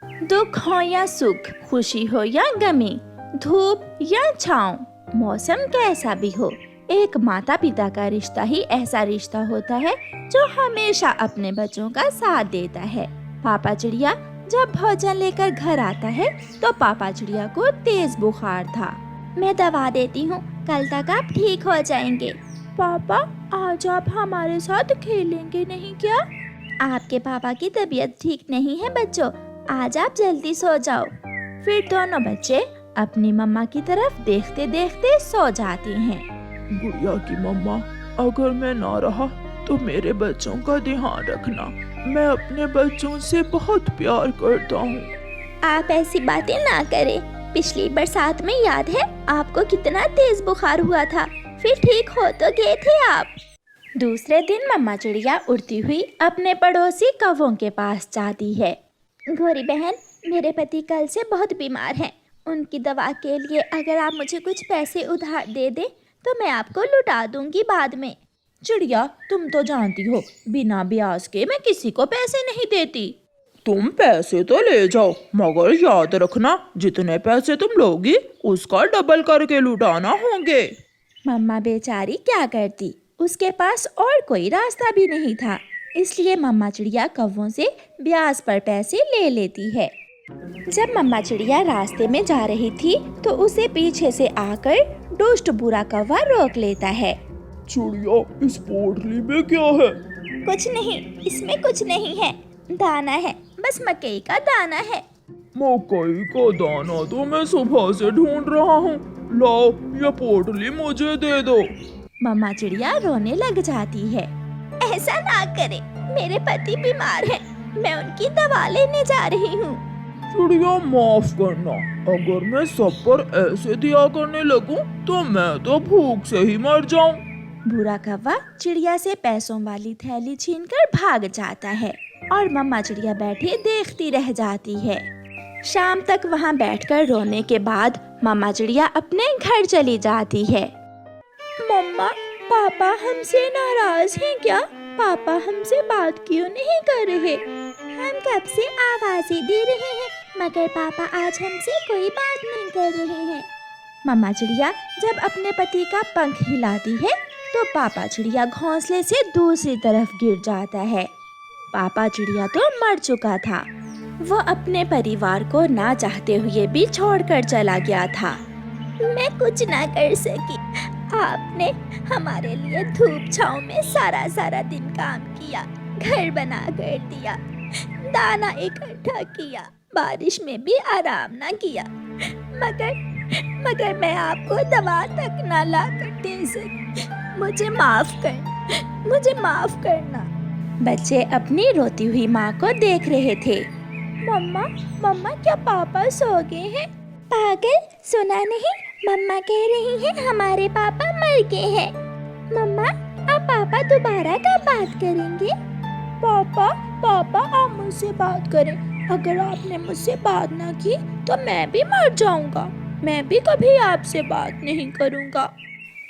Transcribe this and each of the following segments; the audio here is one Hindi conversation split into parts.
दुख हो या सुख, खुशी हो या गमी, धूप या छाँव, मौसम कैसा भी हो, एक माता पिता का रिश्ता ही ऐसा रिश्ता होता है जो हमेशा अपने बच्चों का साथ देता है। पापा चिड़िया जब भोजन लेकर घर आता है तो पापा चिड़िया को तेज बुखार था। मैं दवा देती हूँ, कल तक आप ठीक हो जाएंगे। पापा, आज आप हमारे साथ खेलेंगे नहीं क्या? आपके पापा की तबीयत ठीक नहीं है बच्चों, आज आप जल्दी सो जाओ। फिर दोनों बच्चे अपनी मम्मा की तरफ देखते देखते सो जाते हैं। गुड़िया की मम्मा, अगर मैं ना रहा तो मेरे बच्चों का ध्यान रखना। मैं अपने बच्चों से बहुत प्यार करता हूँ। आप ऐसी बातें ना करें। पिछली बरसात में याद है आपको कितना तेज बुखार हुआ था, फिर ठीक हो तो गए थे आप। दूसरे दिन मम्मा चिड़िया उड़ती हुई अपने पड़ोसी कौवों के पास जाती है। गोरी बहन, मेरे पति कल से बहुत बीमार हैं। उनकी दवा के लिए अगर आप मुझे कुछ पैसे उधार दे दें तो मैं आपको लौटा दूंगी बाद में। चिड़िया, तुम तो जानती हो बिना ब्याज के मैं किसी को पैसे नहीं देती। तुम पैसे तो ले जाओ, मगर याद रखना जितने पैसे तुम लोगी उसका डबल करके लुटाना होंगे। मम्मा बेचारी क्या करती, उसके पास और कोई रास्ता भी नहीं था, इसलिए मम्मा चिड़िया कौवों से ब्याज पर पैसे ले लेती है। जब मम्मा चिड़िया रास्ते में जा रही थी तो उसे पीछे से आकर दुष्ट बुरा कौवा रोक लेता है। चिड़िया, इस पोटली में क्या है? कुछ नहीं, इसमें कुछ नहीं है, दाना है, बस मकई का दाना है। मकई का दाना तो मैं सुबह से ढूंढ रहा हूँ। लाओ, ये पोटली मुझे दे दो। मम्मा चिड़िया रोने लग जाती है। ऐसा ना करे, मेरे पति बीमार हैं, मैं उनकी दवा लेने जा रही हूँ। चिड़िया, माफ करना, अगर मैं सब पर ऐसे दिया करने लगूं तो मैं तो भूख से ही मर जाऊं। बुरा कौवा चिड़िया से पैसों वाली थैली छीनकर भाग जाता है और मम्मा चिड़िया बैठी देखती रह जाती है। शाम तक वहाँ बैठकर रोने के बाद मम्मा चिड़िया अपने घर चली जाती है। मम्मा, पापा हमसे नाराज हैं क्या? पापा हमसे बात क्यों नहीं कर रहे? हम कब से आवाज़ें दे रहे हैं मगर पापा आज हमसे कोई बात नहीं कर रहे हैं। मम्मा चिड़िया जब अपने पति का पंख हिलाती है तो पापा चिड़िया घोंसले से दूसरी तरफ गिर जाता है। पापा चिड़िया तो मर चुका था, वो अपने परिवार को ना चाहते हुए भी छोड़कर चला गया था। मैं कुछ ना कर सकी, आपने हमारे लिए धूप छाँव में सारा दिन काम किया, घर बना कर दिया, दाना इकट्ठा किया, बारिश में भी आराम ना किया, मगर मैं आपको दवा तक ना ला कर दे सकी। मुझे माफ करना। बच्चे अपनी रोती हुई माँ को देख रहे थे। मम्मा क्या पापा सो गए हैं? पागल, सुना नहीं? मम्मा कह रही है हमारे पापा मर गए हैं। मम्मा, अब पापा दोबारा कब बात करेंगे? पापा आप मुझसे बात करें, अगर आपने मुझसे बात ना की तो मैं भी मर जाऊंगा, मैं भी कभी आपसे बात नहीं करूंगा।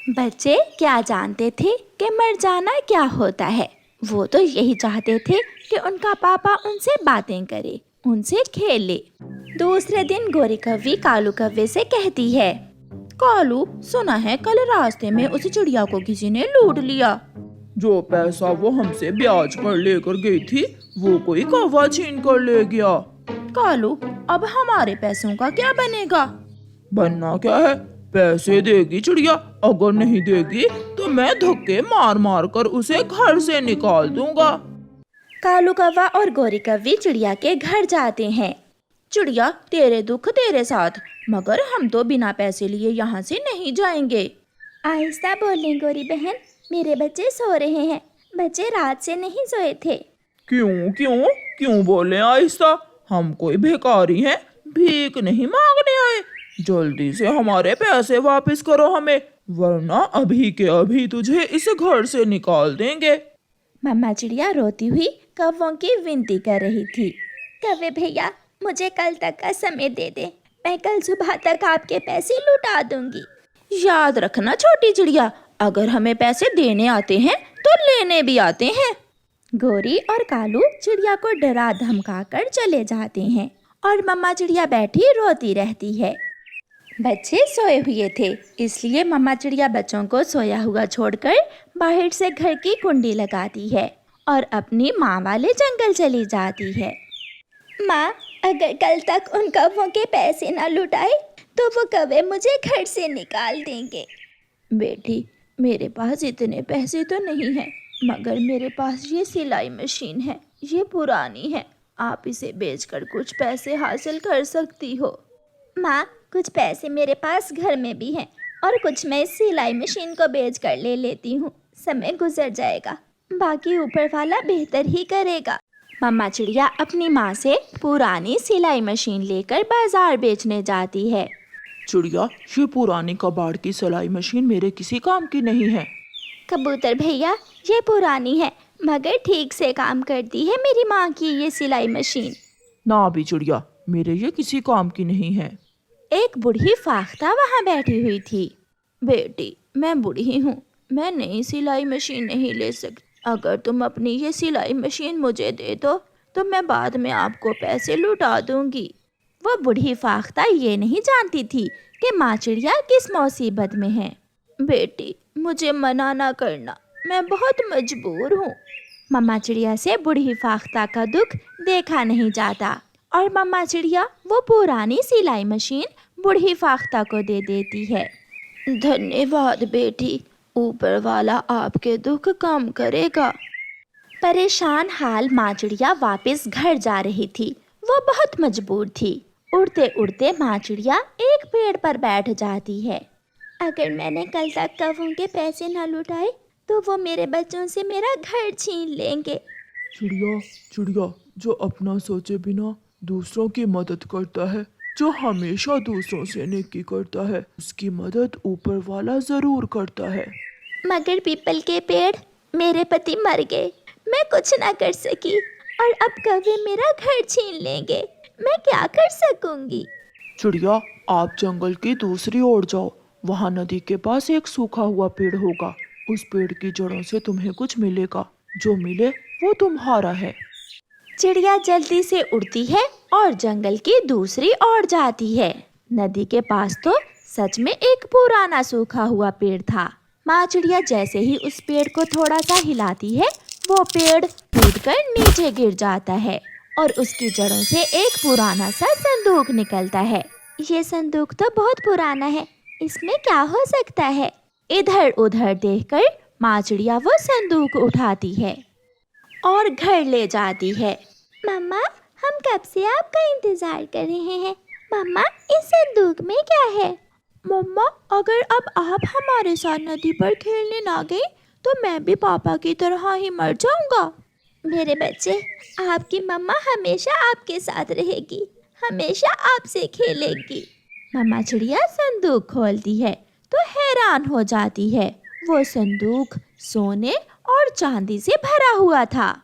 बच्चे क्या जानते थे कि मर जाना क्या होता है। वो तो यही चाहते थे कि उनका पापा उनसे बातें करे, उनसे खेले। दूसरे दिन गोरी कौवी कालू कौवे से कहती है, कालू, सुना है कल रास्ते में उस चिड़िया को किसी ने लूट लिया। जो पैसा वो हमसे ब्याज पर लेकर गई थी वो कोई कौवा छीन कर ले गया। कालू, अब हमारे पैसों का क्या बनेगा? बनना क्या है, पैसे देगी चिड़िया, अगर नहीं देगी तो मैं धक्के मार मार कर उसे घर से निकाल दूंगा। कालू कौवा और गोरी कौवी चिड़िया के घर जाते हैं। चिड़िया, तेरे दुख तेरे साथ, मगर हम तो बिना पैसे लिए यहाँ से नहीं जाएंगे। आहिस्ता बोलें गोरी बहन, मेरे बच्चे सो रहे हैं, बच्चे रात से नहीं सोए थे। क्यों बोले आहिस्ता? हम कोई भिखारी हैं, भीख नहीं मांगने आए। जल्दी से हमारे पैसे वापस करो हमें, वरना अभी के अभी तुझे इस घर से निकाल देंगे। मम्मा चिड़िया रोती हुई कौवों की विनती कर रही थी। कौवे भैया, मुझे कल तक का समय दे दे, मैं कल सुबह तक आपके पैसे लौटा दूंगी। याद रखना छोटी चिड़िया, अगर हमें पैसे देने आते हैं तो लेने भी आते हैं। गोरी और कालू चिड़िया को डरा धमका कर चले जाते हैं और मम्मा चिड़िया बैठी रोती रहती है। बच्चे सोए हुए थे, इसलिए मम्मा चिड़िया बच्चों को सोया हुआ छोड़कर बाहर से घर की कुंडी लगाती है और अपनी माँ वाले जंगल चली जाती है। माँ, अगर कल तक उन कौवों के पैसे ना लुटाए तो वो कौवे मुझे घर से निकाल देंगे। बेटी, मेरे पास इतने पैसे तो नहीं हैं, मगर मेरे पास ये सिलाई मशीन है, ये पुरानी है, आप इसे बेचकर कुछ पैसे हासिल कर सकती हो। माँ, कुछ पैसे मेरे पास घर में भी हैं और कुछ मैं इस सिलाई मशीन को बेचकर ले लेती हूँ। समय गुजर जाएगा, बाकी ऊपर वाला बेहतर ही करेगा। मम्मा चिड़िया अपनी माँ से पुरानी सिलाई मशीन लेकर बाजार बेचने जाती है। चिड़िया, ये पुरानी कबाड़ की सिलाई मशीन मेरे किसी काम की नहीं है। कबूतर भैया, ये पुरानी है मगर ठीक से काम करती है मेरी माँ की ये सिलाई मशीन। ना भी चिड़िया, मेरे ये किसी काम की नहीं है। एक बूढ़ी फाख्ता वहाँ बैठी हुई थी। बेटी, मैं बूढ़ी हूँ, मैं नई सिलाई मशीन नहीं ले सकती। अगर तुम अपनी ये सिलाई मशीन मुझे दे दो तो मैं बाद में आपको पैसे लौटा दूंगी। वो बूढ़ी फाख्ता ये नहीं जानती थी कि माँ चिड़िया किस मुसीबत में है। बेटी, मुझे मना ना करना, मैं बहुत मजबूर हूँ। मम्मा चिड़िया से बूढ़ी फाख्ता का दुख देखा नहीं जाता और मम्मा चिड़िया वो पुरानी सिलाई मशीन बूढ़ी फाख्ता को दे देती है। धन्यवाद बेटी, ऊपर वाला आपके दुख कम करेगा। परेशान हाल माँ चिड़िया वापस घर जा रही थी। वो बहुत मजबूर थी। उड़ते उड़ते माँ चिड़िया एक पेड़ पर बैठ जाती है। अगर मैंने कल तक कौवों के पैसे न लुटाए तो वो मेरे बच्चों से मेरा घर छीन लेंगे। चिड़िया, चिड़िया, जो अपना सोचे बिना दूसरों की मदद करता है, जो हमेशा दूसरों से नेकी करता है, उसकी मदद ऊपर वाला जरूर करता है। मगर पीपल के पेड़, मेरे पति मर गए, मैं कुछ ना कर सकी और अब कौवे मेरा घर छीन लेंगे, मैं क्या कर सकूंगी। चिड़िया, आप जंगल की दूसरी ओर जाओ, वहाँ नदी के पास एक सूखा हुआ पेड़ होगा। उस पेड़ की जड़ों से तुम्हें कुछ मिलेगा, जो मिले वो तुम्हारा है। चिड़िया जल्दी से उड़ती है और जंगल की दूसरी ओर जाती है। नदी के पास तो सच में एक पुराना सूखा हुआ पेड़ था। माँ चिड़िया जैसे ही उस पेड़ को थोड़ा सा हिलाती है, वो पेड़ टूटकर नीचे गिर जाता है और उसकी जड़ों से एक पुराना सा संदूक निकलता है। ये संदूक तो बहुत पुराना है, इसमें क्या हो सकता है। इधर उधर देखकर माँ चिड़िया वो संदूक उठाती है और घर ले जाती है। मम्मा, हम कब से आपका इंतजार कर रहे हैं। मम्मा, इस संदूक में क्या है। मम्मा, अगर अब आप हमारे साथ नदी पर खेलने ना गई तो मैं भी पापा की तरह ही मर जाऊंगा। मेरे बच्चे, आपकी मम्मा हमेशा आपके साथ रहेगी, हमेशा आपसे खेलेगी। मम्मा चिड़िया संदूक खोलती है तो हैरान हो जाती है। वो संदूक सोने और चांदी से भरा हुआ था।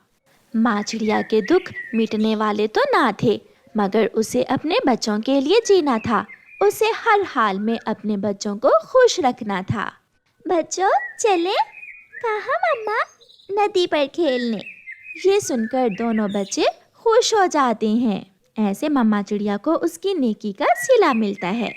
माँ चिड़िया के दुख मिटने वाले तो ना थे, मगर उसे अपने बच्चों के लिए जीना था। उसे हर हाल में अपने बच्चों को खुश रखना था। बच्चों, चलें? कहाँ मम्मा? नदी पर खेलने। ये सुनकर दोनों बच्चे खुश हो जाते हैं। ऐसे मम्मा चिड़िया को उसकी नेकी का सिला मिलता है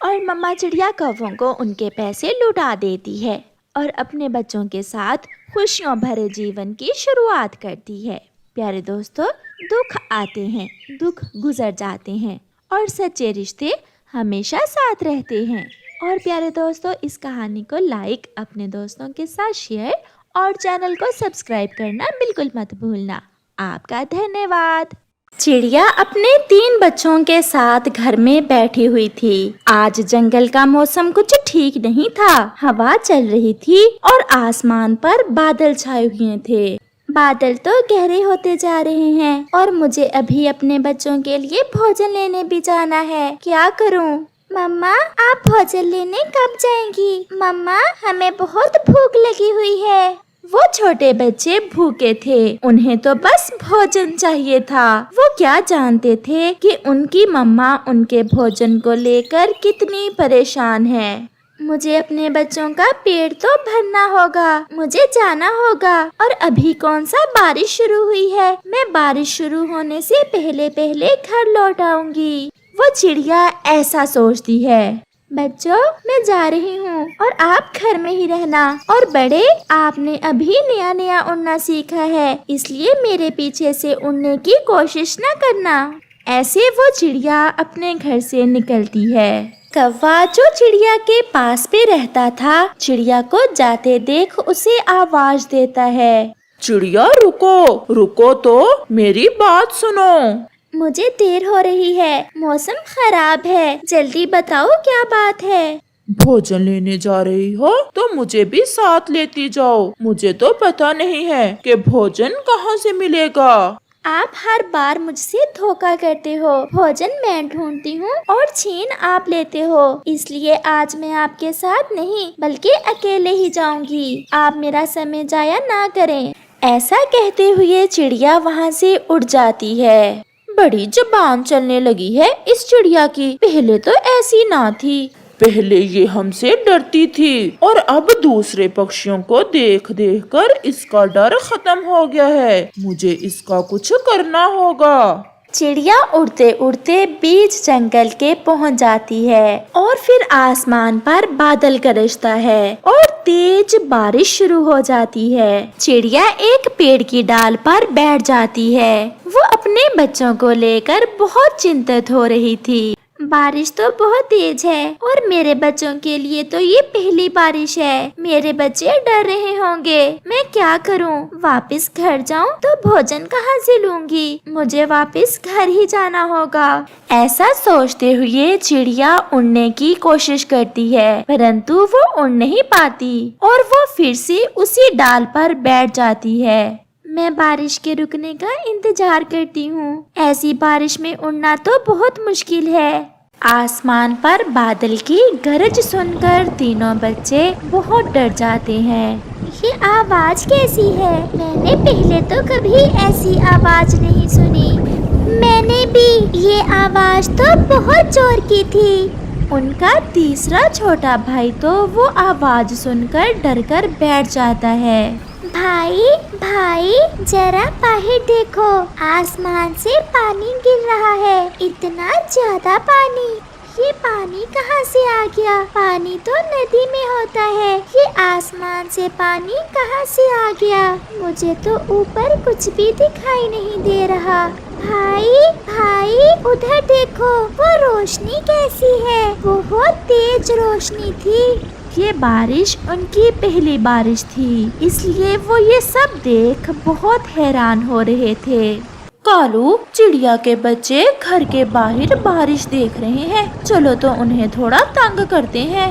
और मम्मा चिड़िया कौवों को उनके पैसे लुटा देती है और अपने बच्चों के साथ खुशियों भरे जीवन की शुरुआत करती है। प्यारे दोस्तों, दुख आते हैं, दुख गुजर जाते हैं और सच्चे रिश्ते हमेशा साथ रहते हैं। और प्यारे दोस्तों, इस कहानी को लाइक, अपने दोस्तों के साथ शेयर और चैनल को सब्सक्राइब करना बिल्कुल मत भूलना। आपका धन्यवाद। चिड़िया अपने 3 बच्चों के साथ घर में बैठी हुई थी। आज जंगल का मौसम कुछ ठीक नहीं था। हवा चल रही थी और आसमान पर बादल छाए हुए थे। बादल तो गहरे होते जा रहे हैं और मुझे अभी अपने बच्चों के लिए भोजन लेने भी जाना है। क्या करूं? मम्मा, आप भोजन लेने कब जाएंगी? मम्मा, हमें बहुत भूख लगी हुई है। वो छोटे बच्चे भूखे थे, उन्हें तो बस भोजन चाहिए था। वो क्या जानते थे कि उनकी मम्मा उनके भोजन को लेकर कितनी परेशान है। मुझे अपने बच्चों का पेट तो भरना होगा, मुझे जाना होगा। और अभी कौन सा बारिश शुरू हुई है, मैं बारिश शुरू होने से पहले पहले घर लौट आऊंगी। वो चिड़िया ऐसा सोचती है। बच्चों, मैं जा रही हूँ और आप घर में ही रहना। और बड़े, आपने अभी नया नया उड़ना सीखा है, इसलिए मेरे पीछे से उड़ने की कोशिश न करना। ऐसे वो चिड़िया अपने घर से निकलती है। कौवा जो चिड़िया के पास पे रहता था, चिड़िया को जाते देख उसे आवाज देता है। चिड़िया रुको, रुको तो मेरी बात सुनो। मुझे देर हो रही है, मौसम खराब है, जल्दी बताओ क्या बात है। भोजन लेने जा रही हो तो मुझे भी साथ लेती जाओ। मुझे तो पता नहीं है कि भोजन कहाँ से मिलेगा। आप हर बार मुझसे धोखा करते हो। भोजन मैं ढूंढती हूँ और छीन आप लेते हो, इसलिए आज मैं आपके साथ नहीं बल्कि अकेले ही जाऊंगी। आप मेरा समय जाया ना करें। ऐसा कहते हुए चिड़िया वहाँ से उड़ जाती है। बड़ी जुबान चलने लगी है इस चिड़िया की, पहले तो ऐसी ना थी। पहले ये हमसे डरती थी और अब दूसरे पक्षियों को देख देख कर इसका डर खत्म हो गया है। मुझे इसका कुछ करना होगा। चिड़िया उड़ते उड़ते बीच जंगल के पहुंच जाती है और फिर आसमान पर बादल गरजता है और तेज बारिश शुरू हो जाती है। चिड़िया एक पेड़ की डाल पर बैठ जाती है। वो अपने बच्चों को लेकर बहुत चिंतित हो रही थी। बारिश तो बहुत तेज है और मेरे बच्चों के लिए तो ये पहली बारिश है। मेरे बच्चे डर रहे होंगे, मैं क्या करूं? वापस घर जाऊं तो भोजन कहाँ से लूंगी? मुझे वापस घर ही जाना होगा। ऐसा सोचते हुए चिड़िया उड़ने की कोशिश करती है, परंतु वो उड़ नहीं पाती और वो फिर से उसी डाल पर बैठ जाती है। मैं बारिश के रुकने का इंतजार करती हूँ। ऐसी बारिश में उड़ना तो बहुत मुश्किल है। आसमान पर बादल की गरज सुनकर तीनों बच्चे बहुत डर जाते हैं। ये आवाज कैसी है? मैंने पहले तो कभी ऐसी आवाज नहीं सुनी। मैंने भी, ये आवाज तो बहुत जोर की थी। उनका तीसरा छोटा भाई तो वो आवाज सुनकर डरकर बैठ जाता है। भाई भाई, जरा बाहर देखो, आसमान से पानी गिर रहा है, इतना ज्यादा पानी। ये पानी कहाँ से आ गया? पानी तो नदी में होता है, ये आसमान से पानी कहाँ से आ गया? मुझे तो ऊपर कुछ भी दिखाई नहीं दे रहा। भाई भाई, उधर देखो, वो रोशनी कैसी है? बहुत तेज रोशनी थी। ये बारिश उनकी पहली बारिश थी, इसलिए वो ये सब देख बहुत हैरान हो रहे थे। कालू, चिड़िया के बच्चे घर के बाहर बारिश देख रहे हैं, चलो तो उन्हें थोड़ा तंग करते हैं।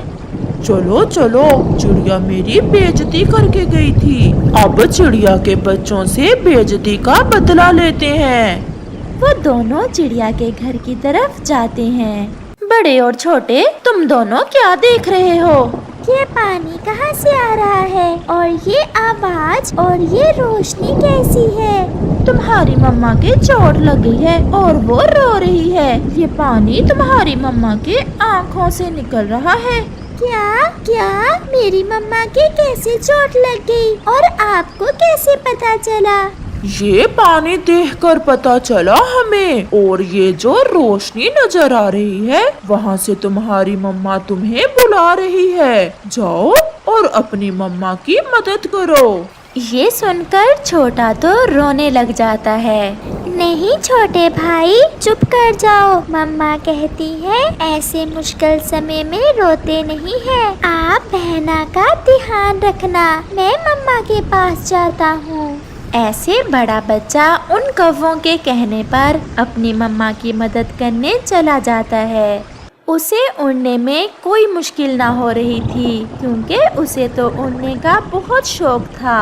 चलो चलो, चिड़िया मेरी बेइज्जती करके गई थी, अब चिड़िया के बच्चों से बेइज्जती का बदला लेते हैं। वो दोनों चिड़िया के घर की तरफ जाते हैं। बड़े और छोटे, तुम दोनों क्या देख रहे हो? ये पानी कहाँ से आ रहा है और ये आवाज और ये रोशनी कैसी है? तुम्हारी मम्मा के चोट लग गई है और वो रो रही है। ये पानी तुम्हारी मम्मा के आँखों से निकल रहा है। क्या क्या? मेरी मम्मा के कैसे चोट लग गई और आपको कैसे पता चला? ये पानी देखकर पता चला हमें, और ये जो रोशनी नजर आ रही है वहाँ से तुम्हारी मम्मा तुम्हें बुला रही है। जाओ और अपनी मम्मा की मदद करो। ये सुनकर छोटा तो रोने लग जाता है। नहीं छोटे भाई, चुप कर जाओ। मम्मा कहती है ऐसे मुश्किल समय में रोते नहीं है। आप बहना का ध्यान रखना, मैं मम्मा के पास जाता हूँ। ऐसे बड़ा बच्चा उन कौवों के कहने पर अपनी मम्मा की मदद करने चला जाता है। उसे उड़ने में कोई मुश्किल ना हो रही थी, क्योंकि उसे तो उड़ने का बहुत शौक था।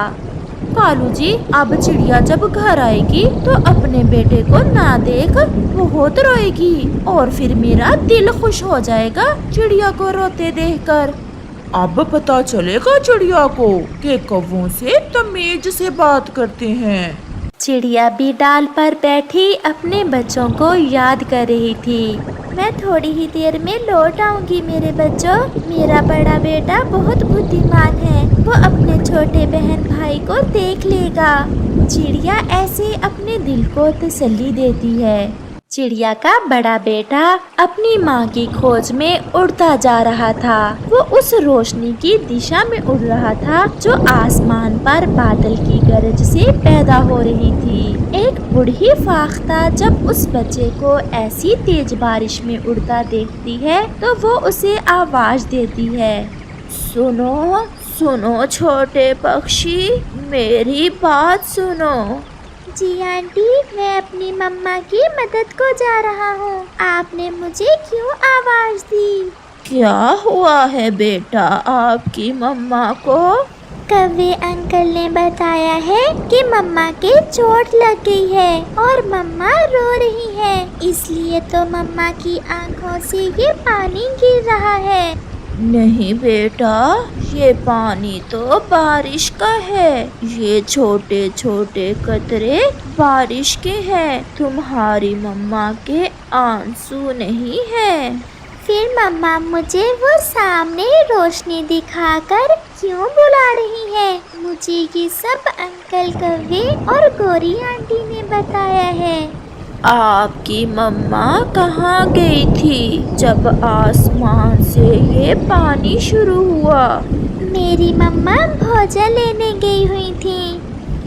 कालू जी, अब चिड़िया जब घर आएगी तो अपने बेटे को ना देख बहुत रोएगी और फिर मेरा दिल खुश हो जाएगा चिड़िया को रोते देखकर। अब पता चलेगा चिड़िया को कि कौवों से तमीज से बात करते हैं। चिड़िया भी डाल पर बैठी अपने बच्चों को याद कर रही थी। मैं थोड़ी ही देर में लौट आऊंगी मेरे बच्चों। मेरा बड़ा बेटा बहुत बुद्धिमान है, वो अपने छोटे बहन भाई को देख लेगा। चिड़िया ऐसे अपने दिल को तसल्ली देती है। चिड़िया का बड़ा बेटा अपनी माँ की खोज में उड़ता जा रहा था। वो उस रोशनी की दिशा में उड़ रहा था जो आसमान पर बादल की गरज से पैदा हो रही थी। एक बूढ़ी फाख्ता जब उस बच्चे को ऐसी तेज बारिश में उड़ता देखती है तो वो उसे आवाज देती है, सुनो सुनो छोटे पक्षी, मेरी बात सुनो। जी आंटी, मैं अपनी मम्मा की मदद को जा रहा हूँ। आपने मुझे क्यों आवाज दी? क्या हुआ है बेटा आपकी मम्मा को? कौवे अंकल ने बताया है कि मम्मा के चोट लग गई है और मम्मा रो रही है, इसलिए तो मम्मा की आंखों से ये पानी गिर रहा है। नहीं बेटा, ये पानी तो बारिश का है। ये छोटे छोटे कतरे बारिश के हैं, तुम्हारी मम्मा के आंसू नहीं है। फिर मम्मा मुझे वो सामने रोशनी दिखाकर क्यों बुला रही है? मुझे ये सब अंकल कौवे और गोरी आंटी ने बताया है। आपकी मम्मा कहाँ गई थी जब आसमान से ये पानी शुरू हुआ? मेरी मम्मा भोजन लेने गई हुई थी।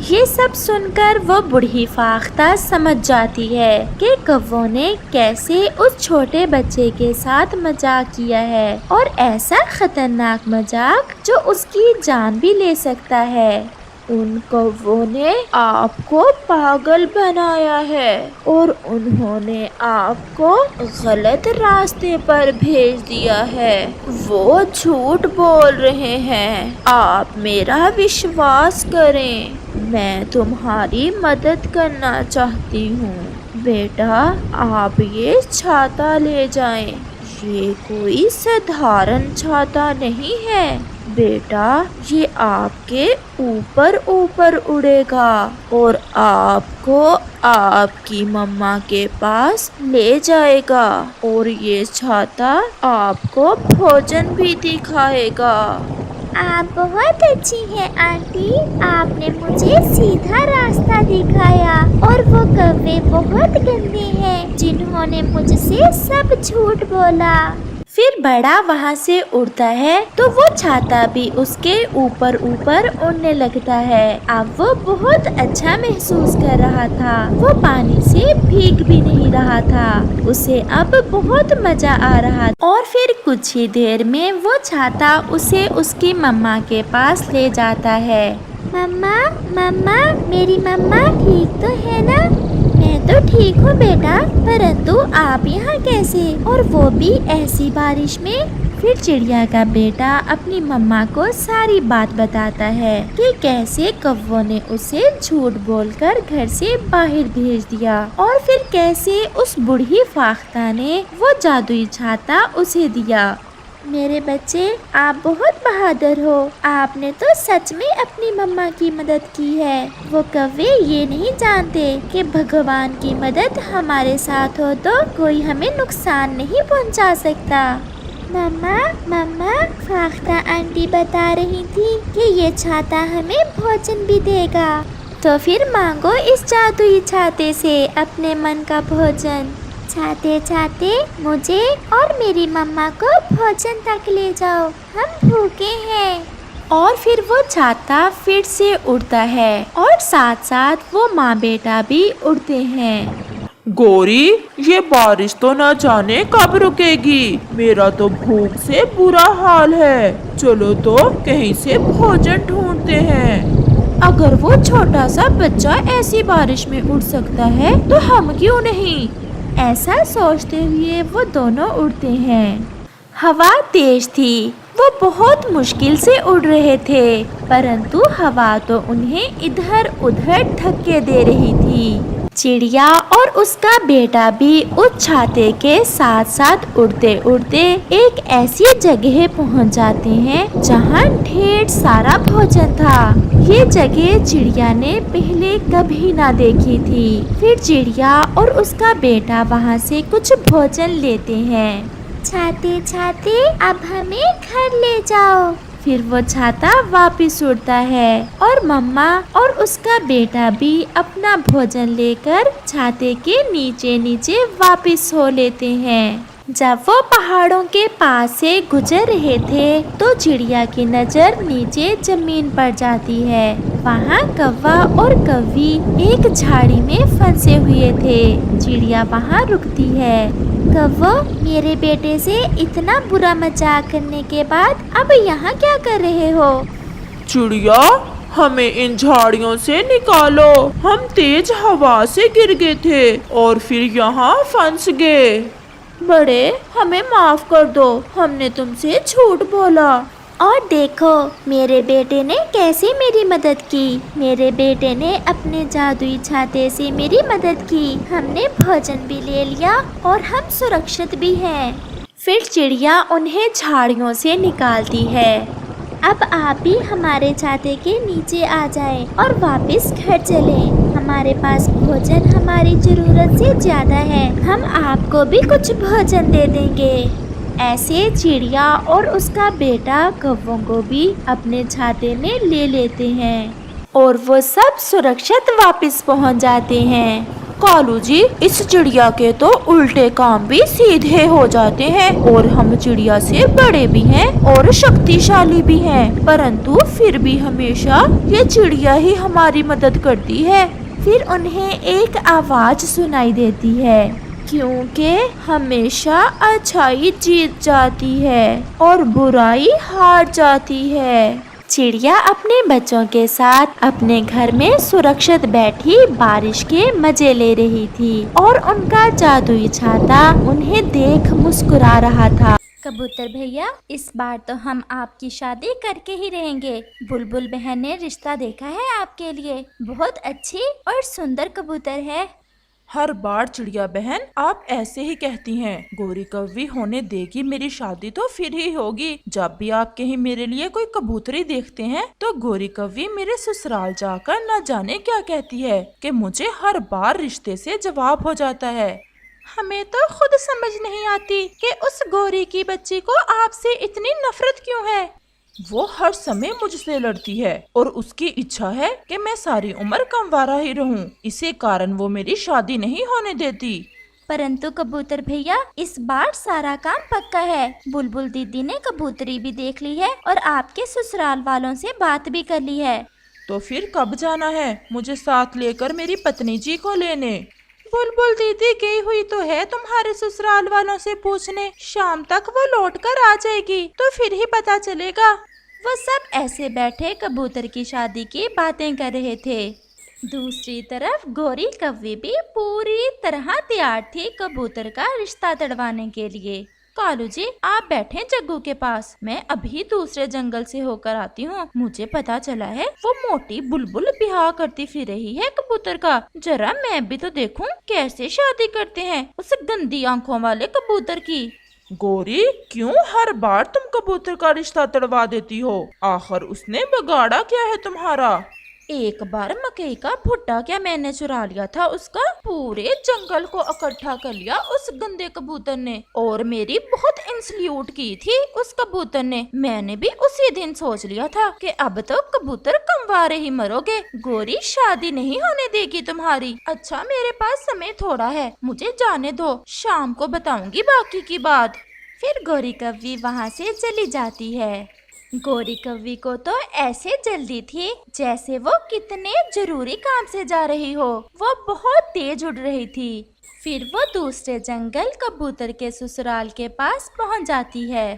ये सब सुनकर वो बूढ़ी फाख्ता समझ जाती है कि कौवों ने कैसे उस छोटे बच्चे के साथ मजाक किया है, और ऐसा खतरनाक मजाक जो उसकी जान भी ले सकता है। उन कौवों ने आपको पागल बनाया है और उन्होंने आपको गलत रास्ते पर भेज दिया है। वो झूठ बोल रहे हैं, आप मेरा विश्वास करें। मैं तुम्हारी मदद करना चाहती हूँ। बेटा, आप ये छाता ले जाएं। ये कोई साधारण छाता नहीं है बेटा, ये आपके ऊपर ऊपर उड़ेगा और आपको आपकी मम्मा के पास ले जाएगा, और ये छाता आपको भोजन भी दिखाएगा। आप बहुत अच्छी हैं आंटी, आपने मुझे सीधा रास्ता दिखाया, और वो कौवे बहुत गंदे हैं जिन्होंने मुझसे सब झूठ बोला। फिर बड़ा वहाँ से उड़ता है तो वो छाता भी उसके ऊपर ऊपर उड़ने लगता है। अब वो बहुत अच्छा महसूस कर रहा था, वो पानी से भीग भी नहीं रहा था, उसे अब बहुत मजा आ रहा था। और फिर कुछ ही देर में वो छाता उसे उसकी मम्मा के पास ले जाता है। मम्मा मम्मा, मेरी मम्मा ठीक तो है ना? मैं तो ठीक हूँ बेटा, परंतु आप यहाँ कैसे, और वो भी ऐसी बारिश में? फिर चिड़िया का बेटा अपनी मम्मा को सारी बात बताता है कि कैसे कौवों ने उसे झूठ बोलकर घर से बाहर भेज दिया, और फिर कैसे उस बूढ़ी फाख्ता ने वो जादुई छाता उसे दिया। मेरे बच्चे, आप बहुत बहादुर हो, आपने तो सच में अपनी मम्मा की मदद की है। वो कौवे ये नहीं जानते कि भगवान की मदद हमारे साथ हो तो कोई हमें नुकसान नहीं पहुंचा सकता। मम्मा मम्मा, फाख्ता आंटी बता रही थी कि ये छाता हमें भोजन भी देगा, तो फिर मांगो इस जादुई छाते से अपने मन का भोजन। छाते छाते मुझे और मेरी मम्मा को भोजन तक ले जाओ, हम भूखे हैं। और फिर वो छाता फिर से उड़ता है और साथ साथ वो माँ बेटा भी उड़ते हैं। गोरी, ये बारिश तो न जाने कब रुकेगी। मेरा तो भूख से बुरा हाल है। चलो तो कहीं से भोजन ढूंढते हैं। अगर वो छोटा सा बच्चा ऐसी बारिश में उड़ सकता है तो हम क्यों नहीं? ऐसा सोचते हुए वो दोनों उड़ते हैं। हवा तेज थी, वो बहुत मुश्किल से उड़ रहे थे, परंतु हवा तो उन्हें इधर उधर धक्के दे रही थी। चिड़िया और उसका बेटा भी उस छाते के साथ साथ उड़ते उड़ते एक ऐसी जगह पहुंच जाते हैं जहां ढेर सारा भोजन था। ये जगह चिड़िया ने पहले कभी ना देखी थी। फिर चिड़िया और उसका बेटा वहां से कुछ भोजन लेते हैं। छाते छाते अब हमें घर ले जाओ। फिर वो छाता वापिस उड़ता है और मम्मा और उसका बेटा भी अपना भोजन लेकर छाते के नीचे नीचे वापिस सो लेते हैं। जब वो पहाड़ों के पास से गुजर रहे थे तो चिड़िया की नजर नीचे जमीन पर जाती है। वहाँ कौवा और कौवी एक झाड़ी में फंसे हुए थे। चिड़िया वहाँ रुकती है। कौवा, मेरे बेटे से इतना बुरा मजाक करने के बाद अब यहाँ क्या कर रहे हो? चिड़िया, हमें इन झाड़ियों से निकालो। हम तेज हवा से गिर गए थे और फिर यहाँ फंस गए। बड़े, हमें माफ कर दो, हमने तुमसे झूठ बोला। और देखो मेरे बेटे ने कैसे मेरी मदद की। मेरे बेटे ने अपने जादुई छाते से मेरी मदद की। हमने भोजन भी ले लिया और हम सुरक्षित भी हैं। फिर चिड़िया उन्हें झाड़ियों से निकालती है। अब आप भी हमारे छाते के नीचे आ जाएं और वापस घर चलें। हमारे पास भोजन हमारी जरूरत से ज्यादा है। हम आपको भी कुछ भोजन दे देंगे। ऐसे चिड़िया और उसका बेटा कौवों को भी अपने छाते में ले लेते हैं और वो सब सुरक्षित वापस पहुंच जाते हैं। कालू जी, इस चिड़िया के तो उल्टे काम भी सीधे हो जाते हैं और हम चिड़िया से बड़े भी हैं और शक्तिशाली भी हैं, परंतु फिर भी हमेशा ये चिड़िया ही हमारी मदद करती है। फिर उन्हें एक आवाज सुनाई देती है, क्योंकि हमेशा अच्छाई जीत जाती है और बुराई हार जाती है। चिड़िया अपने बच्चों के साथ अपने घर में सुरक्षित बैठी बारिश के मजे ले रही थी और उनका जादुई छाता उन्हें देख मुस्कुरा रहा था। कबूतर भैया, इस बार तो हम आपकी शादी करके ही रहेंगे। बुलबुल बहन ने रिश्ता देखा है आपके लिए। बहुत अच्छी और सुंदर कबूतर है। हर बार चिड़िया बहन आप ऐसे ही कहती हैं। गोरी कौवी होने देगी मेरी शादी तो फिर ही होगी। जब भी आप कहीं मेरे लिए कोई कबूतरी देखते हैं तो गोरी कौवी मेरे ससुराल जाकर न जाने क्या कहती है कि मुझे हर बार रिश्ते से जवाब हो जाता है। हमें तो खुद समझ नहीं आती कि उस गोरी की बच्ची को आपसे इतनी नफरत क्यों है। वो हर समय मुझसे लड़ती है और उसकी इच्छा है कि मैं सारी उम्र कंवारा ही रहूं। इसी कारण वो मेरी शादी नहीं होने देती। परंतु कबूतर भैया, इस बार सारा काम पक्का है। बुलबुल दीदी ने कबूतरी भी देख ली है और आपके ससुराल वालों से बात भी कर ली है। तो फिर कब जाना है मुझे साथ लेकर मेरी पत्नी जी को लेने? बुलबुल दीदी गई हुई तो है तुम्हारे ससुराल वालों से पूछने। शाम तक वो लौट कर आ जाएगी तो फिर ही पता चलेगा। वो सब ऐसे बैठे कबूतर की शादी की बातें कर रहे थे। दूसरी तरफ गोरी कौवी भी पूरी तरह तैयार थी कबूतर का रिश्ता तड़वाने के लिए। कालू जी, आप बैठे जग्गू के पास, मैं अभी दूसरे जंगल से होकर आती हूँ। मुझे पता चला है वो मोटी बुलबुल ब्याह करती फिर रही है कबूतर का। जरा मैं भी तो देखूं कैसे शादी करते हैं उस गंदी आंखों वाले कबूतर की। गोरी, क्यों हर बार तुम कबूतर का रिश्ता तड़वा देती हो? आखिर उसने बिगाड़ा क्या है तुम्हारा? एक बार मकई का भुट्टा क्या मैंने चुरा लिया था उसका। पूरे जंगल को इकट्ठा कर लिया उस गंदे कबूतर ने और मेरी बहुत इंसल्यूट की थी उस कबूतर ने। मैंने भी उसी दिन सोच लिया था कि अब तो कबूतर कंवारे ही मरोगे। गोरी शादी नहीं होने देगी तुम्हारी। अच्छा, मेरे पास समय थोड़ा है, मुझे जाने दो, शाम को बताऊंगी बाकी की बात। फिर गोरी कौवी वहाँ से चली जाती है। गोरी कौवी को तो ऐसे जल्दी थी जैसे वो कितने जरूरी काम से जा रही हो। वो बहुत तेज उड़ रही थी। फिर वो दूसरे जंगल कबूतर के ससुराल के पास पहुंच जाती है।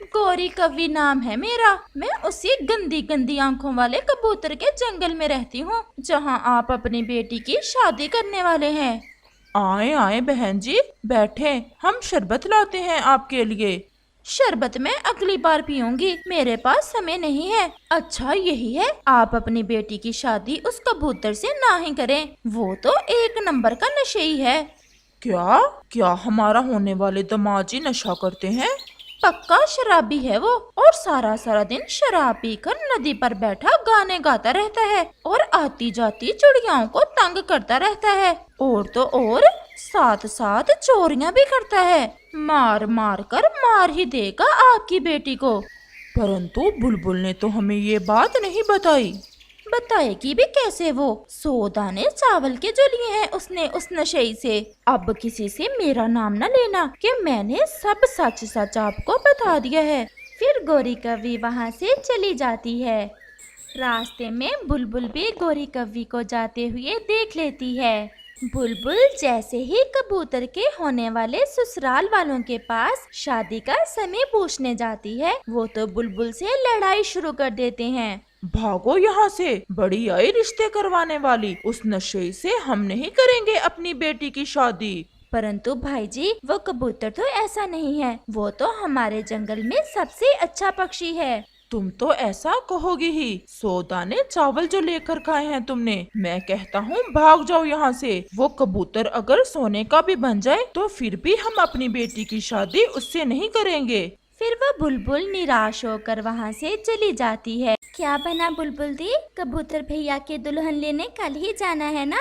गोरी कौवी नाम है मेरा। मैं उसी गंदी गंदी आंखों वाले कबूतर के जंगल में रहती हूँ जहाँ आप अपनी बेटी की शादी करने वाले हैं। आए आए बहन जी, बैठे, हम शरबत लाते हैं आपके लिए। शरबत मैं अगली बार पीऊंगी, मेरे पास समय नहीं है। अच्छा यही है, आप अपनी बेटी की शादी उस कबूतर से ना ही करें, वो तो एक नंबर का नशेई है। क्या क्या हमारा होने वाले दामाद जी नशा करते हैं? पक्का शराबी है वो, और सारा सारा दिन शराब पीकर नदी पर बैठा गाने गाता रहता है और आती जाती चिड़ियाओं को तंग करता रहता है, और तो और साथ साथ चोरियां भी करता है। मार मार कर मार ही देगा आपकी बेटी को। परंतु बुलबुल ने तो हमें ये बात नहीं बताई। बताएगी भी कैसे, वो 100 दाने चावल के जो लिए हैं उसने उस नशेई से। अब किसी से मेरा नाम न लेना कि मैंने सब सच सच आपको बता दिया है। फिर गौरी कव्वी वहाँ से चली जाती है। रास्ते में बुलबुल भी गौरी कव्वी को जाते हुए देख लेती है। बुलबुल जैसे ही कबूतर के होने वाले ससुराल वालों के पास शादी का समय पूछने जाती है, वो तो बुलबुल से लड़ाई शुरू कर देते हैं। भागो यहाँ से, बड़ी आई रिश्ते करवाने वाली, उस नशे से हम नहीं करेंगे अपनी बेटी की शादी। परंतु भाई जी, वो कबूतर तो ऐसा नहीं है, वो तो हमारे जंगल में सबसे अच्छा पक्षी है। तुम तो ऐसा कहोगी ही, 100 दाने चावल जो लेकर खाए हैं तुमने। मैं कहता हूँ भाग जाओ यहाँ से। वो कबूतर अगर सोने का भी बन जाए तो फिर भी हम अपनी बेटी की शादी उससे नहीं करेंगे। फिर वह बुलबुल निराश होकर वहाँ से चली जाती है। क्या बना बुलबुल दी, कबूतर भैया के दुल्हन लेने कल ही जाना है ना?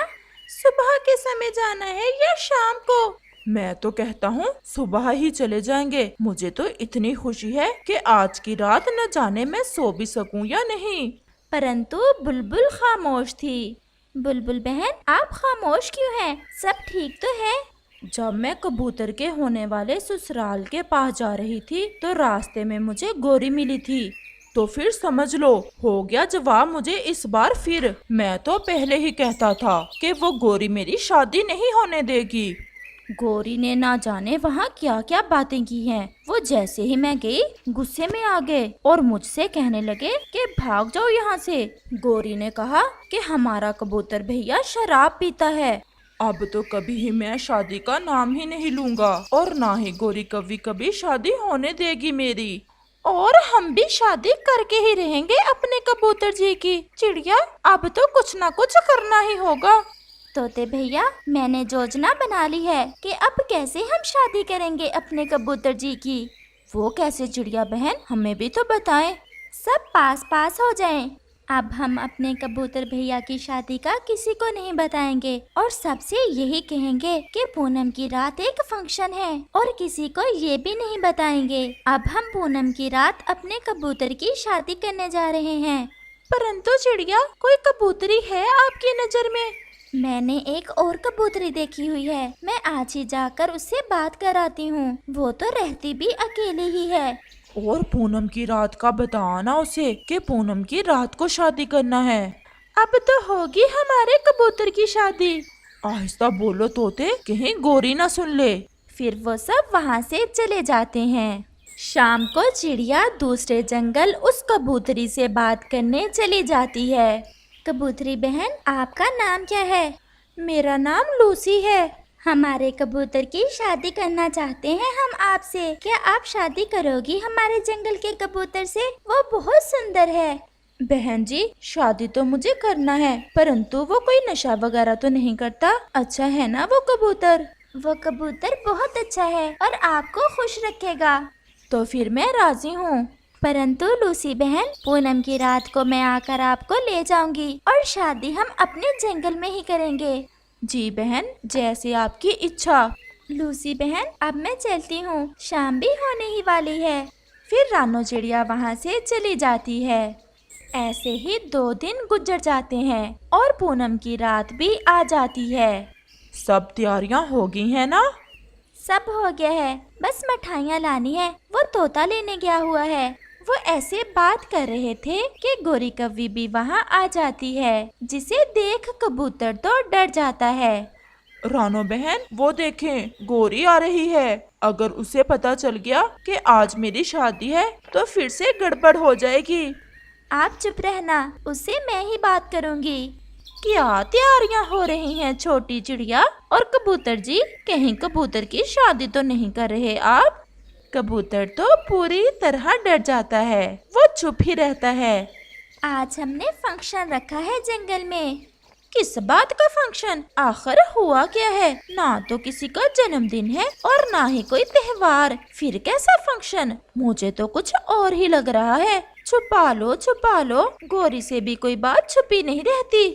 सुबह के समय जाना है या शाम को? मैं तो कहता हूँ सुबह ही चले जाएंगे। मुझे तो इतनी खुशी है कि आज की रात न जाने मैं सो भी सकूं या नहीं। परंतु बुलबुल खामोश थी। बुलबुल बहन, आप खामोश क्यों हैं? सब ठीक तो है? जब मैं कबूतर के होने वाले ससुराल के पास जा रही थी तो रास्ते में मुझे गौरी मिली थी। तो फिर समझ लो हो गया जवाब मुझे इस बार फिर। मैं तो पहले ही कहता था कि वो गौरी मेरी शादी नहीं होने देगी। गौरी ने ना जाने वहाँ क्या क्या बातें की हैं। वो जैसे ही मैं गई गुस्से में आ गए और मुझसे कहने लगे कि भाग जाओ यहाँ से। गौरी ने कहा कि हमारा कबूतर भैया शराब पीता है। अब तो कभी ही मैं शादी का नाम ही नहीं लूंगा और ना ही गौरी कभी शादी होने देगी मेरी। और हम भी शादी करके ही रहेंगे अपने कबूतर जी की। चिड़िया, अब तो कुछ ना कुछ करना ही होगा। तोते भैया, मैंने योजना बना ली है कि अब कैसे हम शादी करेंगे अपने कबूतर जी की। वो कैसे चिड़िया बहन, हमें भी तो बताएं। सब पास पास हो जाएं। अब हम अपने कबूतर भैया की शादी का किसी को नहीं बताएंगे और सबसे यही कहेंगे कि पूनम की रात एक फंक्शन है और किसी को ये भी नहीं बताएंगे। अब हम पूनम की रात अपने कबूतर की शादी करने जा रहे हैं। परंतु चिड़िया, कोई कबूतरी है आपकी नजर में? मैंने एक और कबूतरी देखी हुई है, मैं आज ही जाकर उससे बात कराती हूँ। वो तो रहती भी अकेली ही है। और पूनम की रात का बताना उसे कि पूनम की रात को शादी करना है। अब तो होगी हमारे कबूतर की शादी। आहिस्ता बोलो तोते, कहीं गौरी ना सुन ले। फिर वो सब वहाँ से चले जाते हैं। शाम को चिड़िया दूसरे जंगल उस कबूतरी से बात करने चली जाती है। कबूतरी बहन, आपका नाम क्या है? मेरा नाम लूसी है। हमारे कबूतर की शादी करना चाहते हैं हम आपसे। क्या आप शादी करोगी हमारे जंगल के कबूतर से? वो बहुत सुंदर है। बहन जी, शादी तो मुझे करना है, परंतु वो कोई नशा वगैरह तो नहीं करता। अच्छा है ना वो कबूतर? वो कबूतर बहुत अच्छा है और आपको खुश रखेगा। तो फिर मैं राजी हूँ। परंतु लूसी बहन, पूनम की रात को मैं आकर आपको ले जाऊंगी और शादी हम अपने जंगल में ही करेंगे। जी बहन, जैसे आपकी इच्छा। लूसी बहन, अब मैं चलती हूँ, शाम भी होने ही वाली है। फिर रानो चिड़िया वहाँ से चली जाती है। ऐसे ही 2 दिन गुजर जाते हैं और पूनम की रात भी आ जाती है। सब तैयारियां हो गई है ना? सब हो गया है, बस मिठाइयाँ लानी है। वो तोता लेने गया हुआ है। वो ऐसे बात कर रहे थे कि गौरी कव्वी भी वहाँ आ जाती है, जिसे देख कबूतर तो डर जाता है। रानो बहन, वो देखें, गौरी आ रही है। अगर उसे पता चल गया कि आज मेरी शादी है तो फिर से गड़बड़ हो जाएगी। आप चुप रहना, उससे मैं ही बात करूँगी। क्या तैयारियां हो रही हैं छोटी चिड़िया और कबूतर जी? कहीं कबूतर की शादी तो नहीं कर रहे आप? कबूतर तो पूरी तरह डर जाता है, वो चुप ही रहता है। आज हमने फंक्शन रखा है जंगल में। किस बात का फंक्शन? आखिर हुआ क्या है? ना तो किसी का जन्मदिन है और ना ही कोई त्योहार, फिर कैसा फंक्शन? मुझे तो कुछ और ही लग रहा है। छुपा लो, गौरी से भी कोई बात छुपी नहीं रहती।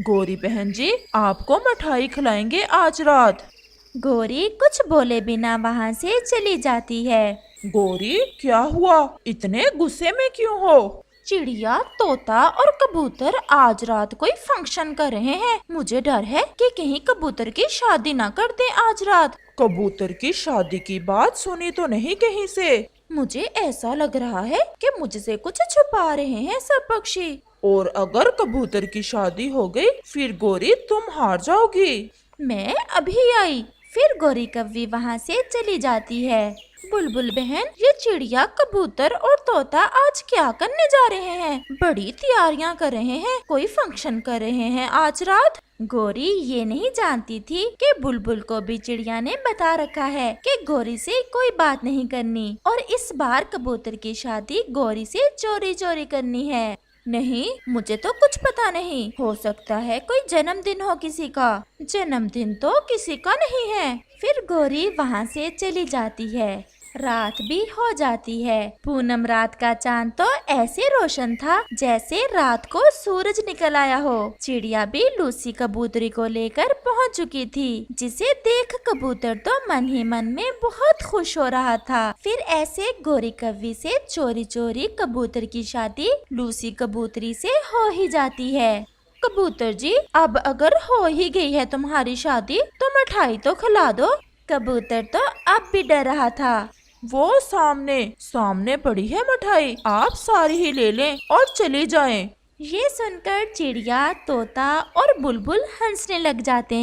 गौरी बहन जी, आपको मिठाई खिलाएंगे आज रात। गौरी कुछ बोले बिना वहाँ से चली जाती है। गौरी, क्या हुआ? इतने गुस्से में क्यों हो? चिड़िया, तोता और कबूतर आज रात कोई फंक्शन कर रहे हैं। मुझे डर है कि कहीं कबूतर की शादी ना कर दें आज रात। कबूतर की शादी की बात सुनी तो नहीं कहीं से। मुझे ऐसा लग रहा है कि मुझसे कुछ छुपा रहे हैं सब पक्षी। और अगर कबूतर की शादी हो गई फिर गौरी तुम हार जाओगी। मैं अभी आई। फिर गौरी कव्वी वहाँ से चली जाती है। बुलबुल बहन, ये चिड़िया, कबूतर और तोता आज क्या करने जा रहे हैं? बड़ी तैयारियां कर रहे हैं, कोई फंक्शन कर रहे हैं आज रात। गौरी ये नहीं जानती थी कि बुलबुल को भी चिड़िया ने बता रखा है कि गौरी से कोई बात नहीं करनी और इस बार कबूतर की शादी गौरी से चोरी चोरी करनी है। नहीं, मुझे तो कुछ पता नहीं। हो सकता है कोई जन्मदिन हो किसी का। जन्मदिन तो किसी का नहीं है। फिर गौरी वहाँ से चली जाती है। रात भी हो जाती है। पूनम रात का चांद तो ऐसे रोशन था जैसे रात को सूरज निकल आया हो। चिड़िया भी लूसी कबूतरी को लेकर पहुँच चुकी थी, जिसे देख कबूतर तो मन ही मन में बहुत खुश हो रहा था। फिर ऐसे गौरी कव्वी से चोरी चोरी कबूतर की शादी लूसी कबूतरी से हो ही जाती है। कबूतर जी, अब अगर हो ही गई है तुम्हारी शादी तो मिठाई तो खिला दो। कबूतर तो अब भी डर रहा था। वो सामने पड़ी है मिठाई, आप सारी ही ले लें और चले जाएं। ये सुनकर चिड़िया, तोता और बुलबुल हंसने लग जाते हैं।